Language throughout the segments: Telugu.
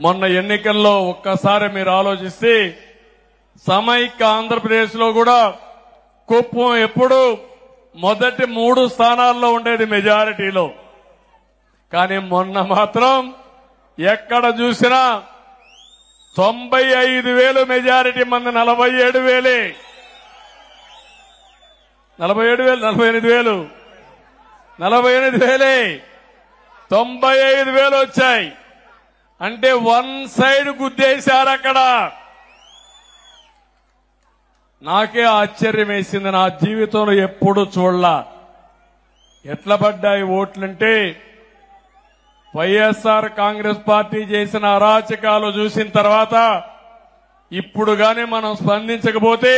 మొన్న ఎన్నికల్లో ఒక్కసారి మీరు ఆలోచిస్తే సమైక్య ఆంధ్రప్రదేశ్ లో కూడా కుప్పం ఎప్పుడు మొదటి 3 స్థానాల్లో ఉండేది మెజారిటీలో. కానీ మొన్న మాత్రం ఎక్కడ చూసినా 95,000 మెజారిటీ మంది 47,000 95,000 వచ్చాయి. అంటే వన్ సైడ్ గుద్దేశారు అక్కడ. నాకే ఆశ్చర్యం వేసింది. నా జీవితంలో ఎప్పుడు చూడలా ఎట్లా పడ్డాయి ఓట్లంటే వైఎస్ఆర్ కాంగ్రెస్ పార్టీ చేసిన అరాచకాలు చూసిన తర్వాత ఇప్పుడు గాని మనం స్పందించకపోతే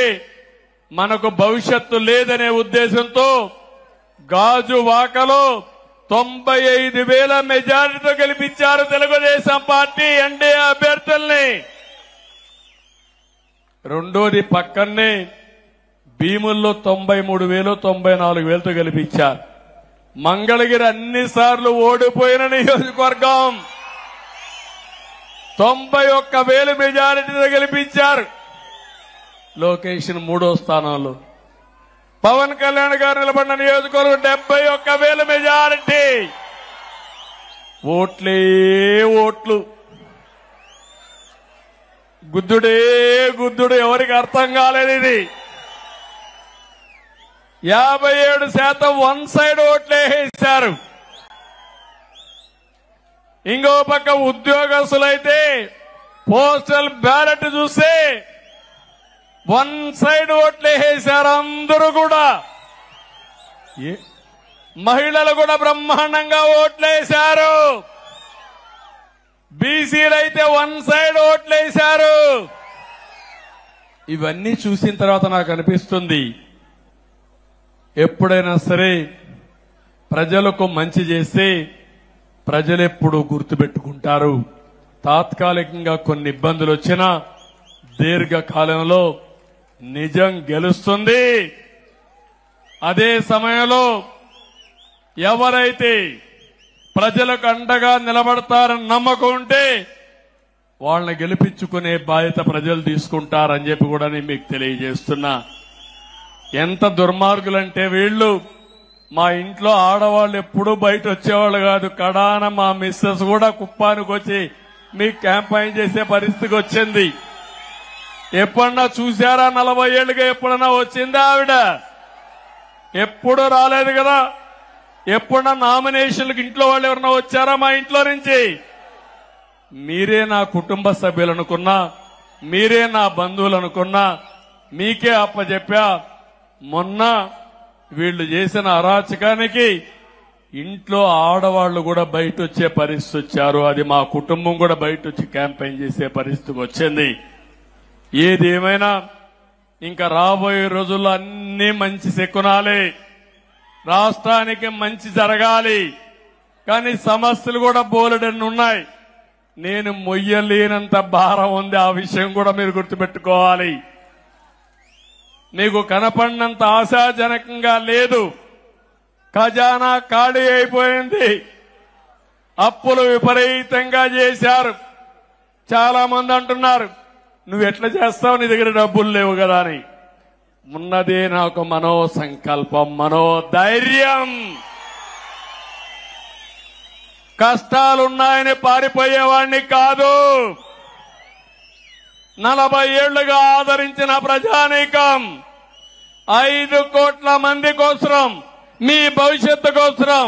మనకు భవిష్యత్తు లేదనే ఉద్దేశంతో గాజువాకలో 95,000 మెజారిటీతో గెలిపించారు తెలుగుదేశం పార్టీ ఎన్డీఏ అభ్యర్థుల్ని. రెండోది పక్కనే భీముల్లో 93,000 94,000తో గెలిపించారు. మంగళగిరి అన్నిసార్లు ఓడిపోయిన నియోజకవర్గం 91,000 మెజారిటీతో గెలిపించారు. లొకేషన్ 3వ స్థానంలో. పవన్ కళ్యాణ్ గారు నిలబడిన నియోజకవర్గం 71,000 మెజారిటీ. ఓట్లే ఓట్లు, గుద్దుడే గుద్దుడు. ఎవరికి అర్థం కాలేదు ఇది. 57% వన్ సైడ్ ఓట్లే వేశారు. ఇంకో పక్క ఉద్యోగస్తులైతే పోస్టల్ బ్యాలెట్ చూస్తే వన్ సైడ్ ఓట్లే వేశారు అందరూ కూడా. మహిళలు కూడా బ్రహ్మాండంగా ఓట్లేశారు. బీసీలైతే వన్ సైడ్ ఓట్లేశారు. ఇవన్నీ చూసిన తర్వాత నాకు అనిపిస్తుంది, ఎప్పుడైనా సరే ప్రజలకు మంచి చేస్తే ప్రజలెప్పుడు గుర్తుపెట్టుకుంటారు. తాత్కాలికంగా కొన్ని ఇబ్బందులు వచ్చినా దీర్ఘకాలంలో నిజం గెలుస్తుంది. అదే సమయంలో ఎవరైతే ప్రజలకు అండగా నిలబడతారని నమ్మకం ఉంటే వాళ్ళని గెలిపించుకునే బాధ్యత ప్రజలు తీసుకుంటారని చెప్పి కూడా నేను మీకు తెలియజేస్తున్నా. ఎంత దుర్మార్గులంటే వీళ్ళు, మా ఇంట్లో ఆడవాళ్ళు ఎప్పుడూ బయట వచ్చేవాళ్ళు కాదు. కడాన మా మిస్సెస్ కూడా కుప్పానికి వచ్చి మీకు క్యాంపెయిన్ చేసే పరిస్థితికి వచ్చింది. ఎప్పుడన్నా చూశారా? 40 ఏళ్లుగా ఎప్పుడన్నా వచ్చిందా ఆవిడ? ఎప్పుడూ రాలేదు కదా. ఎప్పుడన్నా నామినేషన్లకు ఇంట్లో వాళ్ళు ఎవరన్నా వచ్చారా మా ఇంట్లో నుంచి? మీరే నా కుటుంబ సభ్యులు అనుకున్నా, మీరే నా బంధువులు అనుకున్నా మీకే అప్పచెప్పా. మొన్న వీళ్లు చేసిన అరాచకానికి ఇంట్లో ఆడవాళ్లు కూడా బయట వచ్చే పరిస్థితి వచ్చారు. అది మా కుటుంబం కూడా బయట వచ్చి క్యాంపెయిన్ చేసే పరిస్థితికి వచ్చింది. ఏది ఏమైనా ఇంకా రాబోయే రోజుల్లో అన్ని మంచి శకునాలే. రాష్ట్రానికి మంచి జరగాలి. కానీ సమస్యలు కూడా బోలెడన్ని ఉన్నాయి. నేను మొయ్యలేనంత భారం ఉంది. ఆ విషయం కూడా మీరు గుర్తుపెట్టుకోవాలి. మీకు కనపడినంత ఆశాజనకంగా లేదు. ఖజానా ఖాళీ అయిపోయింది. అప్పులు విపరీతంగా చేశారు. చాలా మంది అంటున్నారు, నువ్వు ఎట్లా చేస్తావు, నీ దగ్గర డబ్బులు లేవు కదా అని. ఉన్నదే నాకు మనో సంకల్పం, మనోధైర్యం. కష్టాలున్నాయని పారిపోయేవాణ్ణి కాదు. 40 ఏళ్లుగా ఆదరించిన ప్రజానీకం 5 కోట్ల మంది కోసం, మీ భవిష్యత్తు కోసం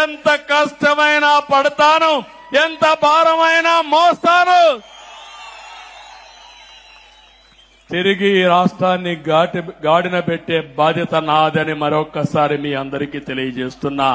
ఎంత కష్టమైనా పడతాను, ఎంత భారమైనా మోస్తాను. తిరిగి రాష్ట్రాన్ని గాడిన పెట్టే బాధ్యత నాదని మరొక్కసారి మీ అందరికీ తెలియజేస్తున్నా.